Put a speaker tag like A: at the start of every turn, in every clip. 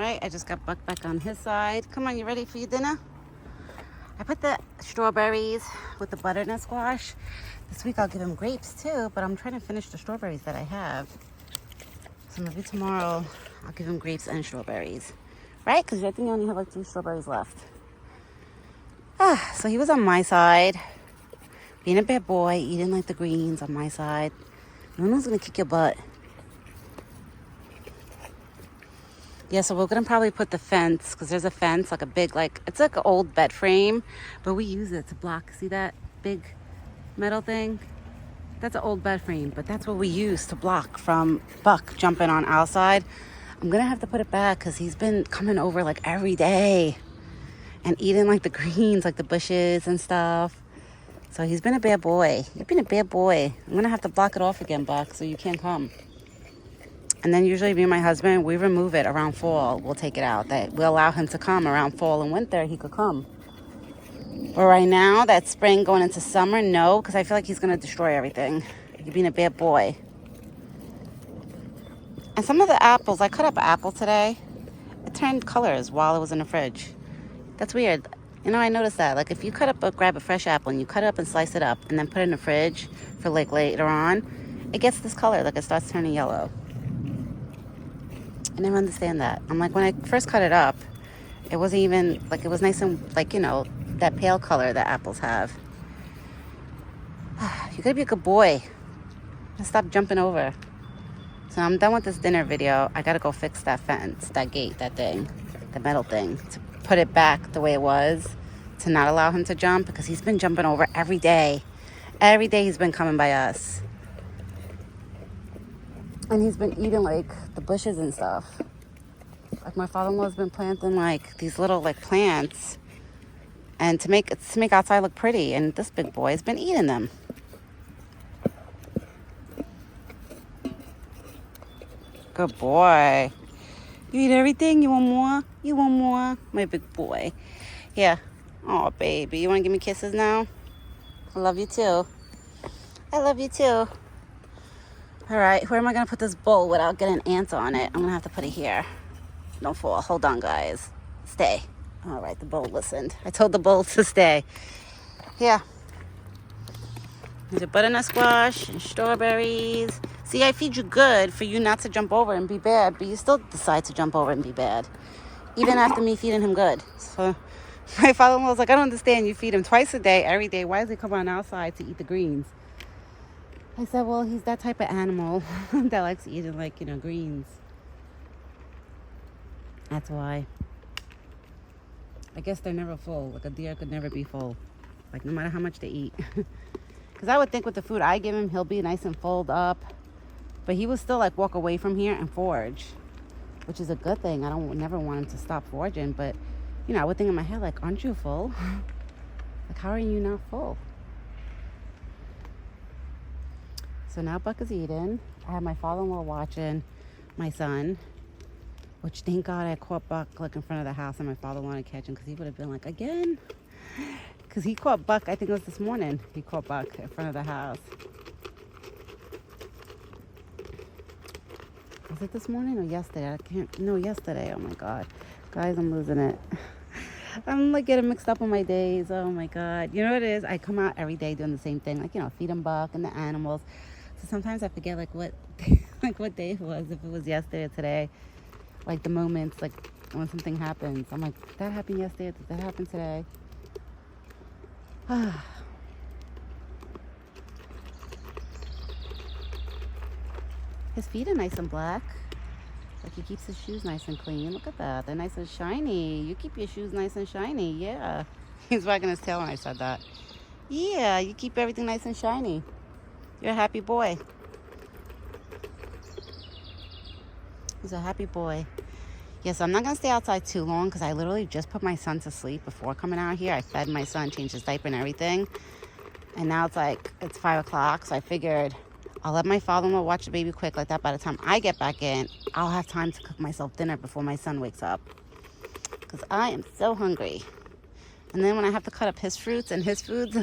A: right, I just got Buck back on his side. Come on, you ready for your dinner? I put the strawberries with the butternut squash. This week I'll give him grapes too, but I'm trying to finish the strawberries that I have. So maybe tomorrow I'll give him grapes and strawberries. Right? Because I think you only have like 2 strawberries left. So he was on my side, being a bad boy, eating like the greens on my side. No one's gonna kick your butt. Yeah, so we're gonna probably put the fence, because there's a fence, like a big, like, it's like an old bed frame, but we use it to block, see that big metal thing? That's an old bed frame, but that's what we use to block from Buck jumping on our side. I'm gonna have to put it back because he's been coming over like every day and eating like the greens, like the bushes and stuff. So he's been a bad boy. You've been a bad boy. I'm gonna have to block it off again, Buck, so you can't come. And then usually me and my husband, we remove it around fall. We'll take it out. That we'll allow him to come around fall and winter. He could come. But right now, that spring going into summer, no, because I feel like he's going to destroy everything. You're being a bad boy. And some of the apples, I cut up an apple today. It turned colors while it was in the fridge. That's weird. You know, I noticed that. Like if you grab a fresh apple and you cut it up and slice it up and then put it in the fridge for like later on, it gets this color. Like it starts turning yellow. I never understand that. I'm like, when I first cut it up, it wasn't even, like, it was nice and, like, you know, that pale color that apples have. You gotta be a good boy. Just stop jumping over. So I'm done with this dinner video. I gotta go fix that fence, that gate, that thing, the metal thing, to put it back the way it was, to not allow him to jump, because he's been jumping over every day. Every day he's been coming by us. And he's been eating, like, the bushes and stuff. Like, my father-in-law's been planting, like, these little, like, plants. And to make outside look pretty. And this big boy has been eating them. Good boy. You eat everything? You want more? You want more? My big boy. Yeah. Oh, baby. You want to give me kisses now? I love you, too. I love you, too. All right, where am I going to put this bowl without getting ants on it? I'm going to have to put it here. Don't fall. Hold on, guys. Stay. All right, the bowl listened. I told the bowl to stay. Yeah. There's a butternut squash and strawberries. See, I feed you good for you not to jump over and be bad, but you still decide to jump over and be bad, even after me feeding him good. So my father-in-law was like, I don't understand. You feed him twice a day, every day. Why does he come on outside to eat the greens? I said, well, he's that type of animal that likes eating, like, you know, greens. That's why. I guess they're never full. Like, a deer could never be full. Like, no matter how much they eat. Because I would think with the food I give him, he'll be nice and full up. But he will still, like, walk away from here and forage, which is a good thing. I never want him to stop foraging. But, you know, I would think in my head, like, aren't you full? Like, how are you not full? So now Buck is eating. I have my father-in-law watching my son, which thank God I caught Buck like in front of the house and my father wanted to catch him because he would have been like, again? Because he caught Buck, I think it was this morning. He caught Buck in front of the house. Was it this morning or yesterday? Yesterday. Oh my God. Guys, I'm losing it. I'm like getting mixed up on my days. Oh my God. You know what it is? I come out every day doing the same thing. Like, you know, feeding Buck and the animals. So sometimes I forget like what day it was, if it was yesterday or today. Like the moments, like when something happens. I'm like, did that happen yesterday? Did that happen today? His feet are nice and black. Like he keeps his shoes nice and clean. Look at that. They're nice and shiny. You keep your shoes nice and shiny. Yeah. He's wagging his tail when I said that. Yeah, you keep everything nice and shiny. You're a happy boy. He's a happy boy. Yes, I'm not going to stay outside too long because I literally just put my son to sleep before coming out here. I fed my son, changed his diaper and everything. And now it's 5 o'clock. So I figured I'll let my father-in-law watch the baby quick like that. By the time I get back in, I'll have time to cook myself dinner before my son wakes up. Because I am so hungry. And then when I have to cut up his fruits and his foods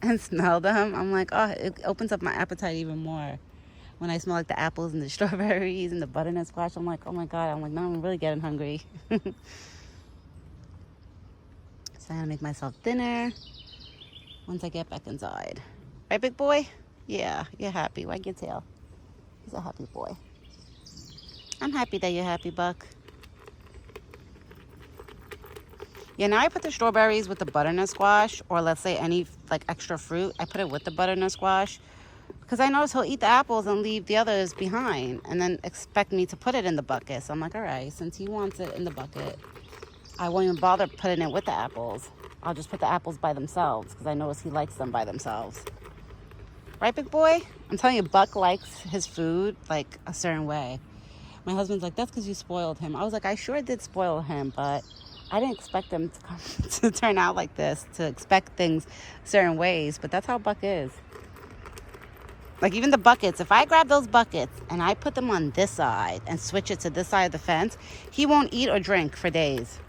A: and smell them, I'm like, oh, it opens up my appetite even more. When I smell like the apples and the strawberries and the butternut squash, I'm like, oh my God. I'm like, no, I'm really getting hungry. So I'm gonna make myself dinner once I get back inside. Right, big boy? Yeah, you're happy. Wag your tail. He's a happy boy. I'm happy that you're happy, Buck. Yeah, now I put the strawberries with the butternut squash, or let's say any like extra fruit. I put it with the butternut squash because I notice he'll eat the apples and leave the others behind and then expect me to put it in the bucket. So I'm like, all right, since he wants it in the bucket, I won't even bother putting it with the apples. I'll just put the apples by themselves because I notice he likes them by themselves. Right, big boy? I'm telling you, Buck likes his food like a certain way. My husband's like, that's because you spoiled him. I was like, I sure did spoil him, but I didn't expect him to come to turn out like this, to expect things certain ways, but that's how Buck is. Like even the buckets, if I grab those buckets and I put them on this side and switch it to this side of the fence, he won't eat or drink for days.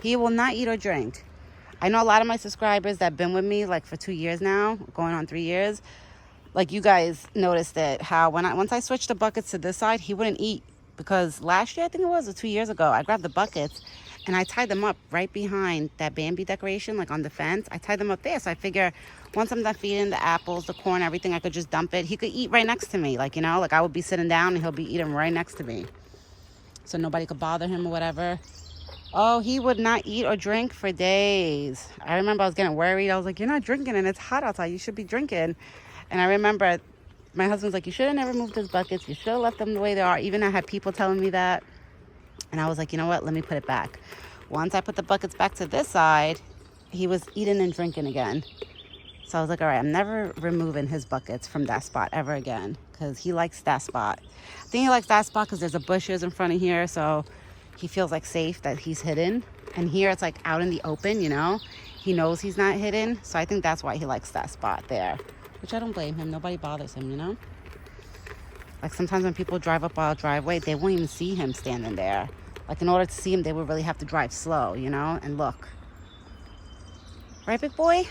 A: He will not eat or drink. I know a lot of my subscribers that have been with me like for 2 years now, going on 3 years. Like you guys noticed it, how once I switched the buckets to this side, he wouldn't eat. Because last year, I think it was, or 2 years ago, I grabbed the buckets and I tied them up right behind that Bambi decoration, like on the fence. I tied them up there. So I figure once I'm done feeding the apples, the corn, everything, I could just dump it. He could eat right next to me. Like, you know, like I would be sitting down and he'll be eating right next to me. So nobody could bother him or whatever. Oh, he would not eat or drink for days. I remember I was getting worried. I was like, you're not drinking and it's hot outside. You should be drinking. And I remember my husband's like, you should have never moved those buckets. You should have left them the way they are. Even I had people telling me that. And I was like, you know what? Let me put it back. Once I put the buckets back to this side, he was eating and drinking again. So I was like, all right, I'm never removing his buckets from that spot ever again because he likes that spot. I think he likes that spot because there's a bushes in front of here. So he feels like safe that he's hidden. And here it's like out in the open, you know. He knows he's not hidden. So I think that's why he likes that spot there. Which I don't blame him. Nobody bothers him, you know? Like sometimes when people drive up our driveway, they won't even see him standing there. Like in order to see him, they would really have to drive slow, you know, and look. Right, big boy?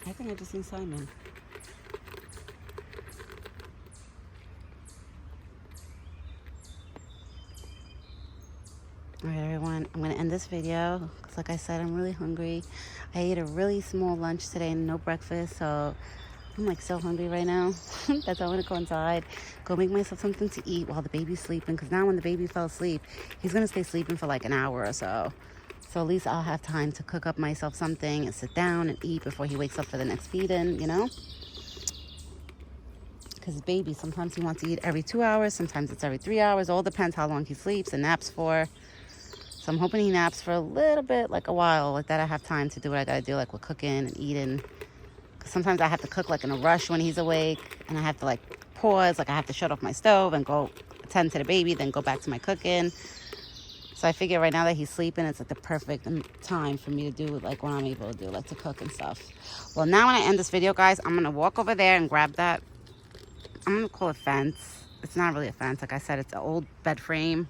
A: I think I just seen Simon. All right, everyone, I'm going to end this video because, like I said, I'm really hungry. I ate a really small lunch today and no breakfast, so I'm, like, so hungry right now. That's why I want to go inside, go make myself something to eat while the baby's sleeping, because now when the baby fell asleep, he's going to stay sleeping for, like, an hour or so. So at least I'll have time to cook up myself something and sit down and eat before he wakes up for the next feeding, you know? Because baby, sometimes he wants to eat every 2 hours, sometimes it's every 3 hours. All depends how long he sleeps and naps for. So I'm hoping he naps for a little bit, like a while, like that I have time to do what I gotta do, like with cooking and eating. Because sometimes I have to cook like in a rush when he's awake, and I have to like pause, like I have to shut off my stove and go attend to the baby, then go back to my cooking. So I figure right now that he's sleeping, it's like the perfect time for me to do like what I'm able to do, like to cook and stuff. Well, now when I end this video, guys, I'm gonna walk over there and grab that, I'm gonna call it fence. It's not really a fence, like I said, it's an old bed frame.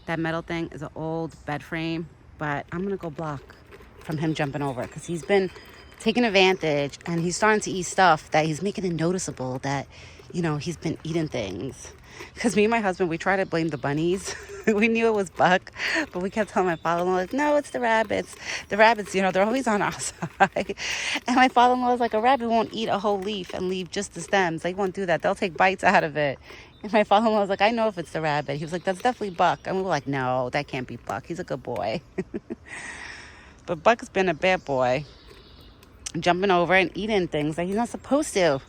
A: That metal thing is an old bed frame, but I'm gonna go block from him jumping over because he's been taking advantage and he's starting to eat stuff that he's making it noticeable that, you know, he's been eating things. Because me and my husband, we try to blame the bunnies. We knew it was Buck, but we kept telling my father-in-law, like, no, it's the rabbits. The rabbits, you know, they're always on our side. And my father-in-law was like, a rabbit won't eat a whole leaf and leave just the stems. They won't do that. They'll take bites out of it. And my father-in-law was like, I know if it's the rabbit. He was like, that's definitely Buck. And we were like, no, that can't be Buck. He's a good boy. But Buck's been a bad boy, jumping over and eating things that he's not supposed to.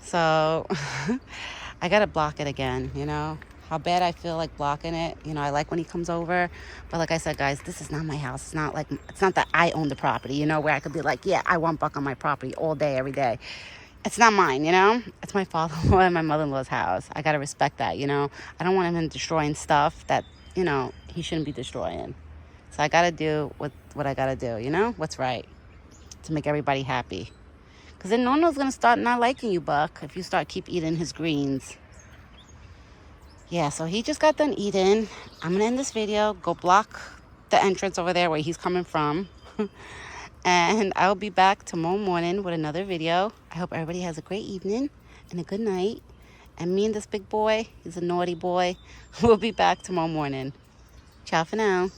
A: So I got to block it again, you know. How bad I feel like blocking it. You know, I like when he comes over. But like I said, guys, this is not my house. It's not that I own the property, you know, where I could be like, yeah, I want Buck on my property all day, every day. It's not mine, you know? It's my father-in-law and my mother-in-law's house. I got to respect that, you know? I don't want him destroying stuff that, you know, he shouldn't be destroying. So I got to do what I got to do, you know? What's right to make everybody happy. Because then Nono's going to start not liking you, Buck, if you keep eating his greens. Yeah, so he just got done eating. I'm gonna end this video, go block the entrance over there where he's coming from. And I'll be back tomorrow morning with another video. I hope everybody has a great evening and a good night. And me and this big boy, he's a naughty boy, we'll be back tomorrow morning. Ciao for now.